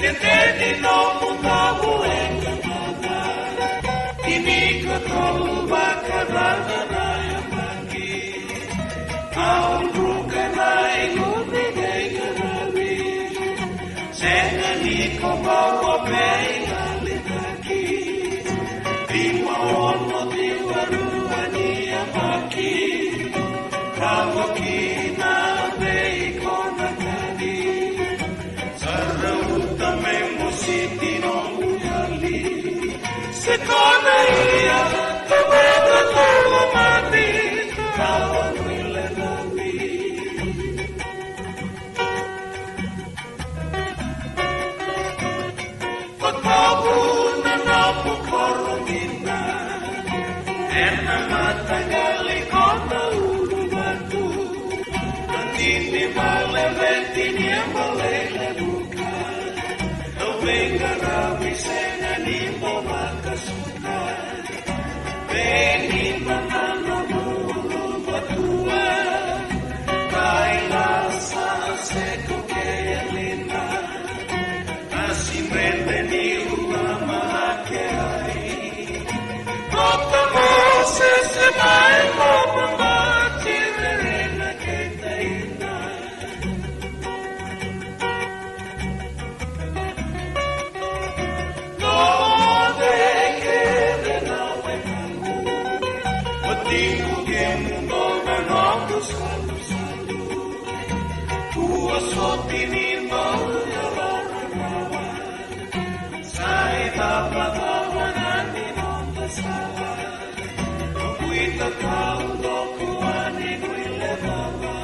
Tenteni no mutabu engkana, ini ketolu bakarana raya magi. Aun rukanai lupi gay karabi, senani ko bawa penga litaki. Lima ono diwaruani amaki, kawa kina bei kona kadi. Sarauta Siti no uyali, sekona iya kaweda tolo mati, kawan wile nabi. Pagbabu na napu koromina, ena matagali kona ulu batu, nandini maleveti niya malele buka. Venga rabi senani makasuka, beni manano dulu batua, kailasa seko keelina, asimrende ni ulama keai, kota mose semai mopamati verena ketaina. Sotini mau yararawa, sai tapatawanani nonta sawa, kuita kau dokuani kuile bawa,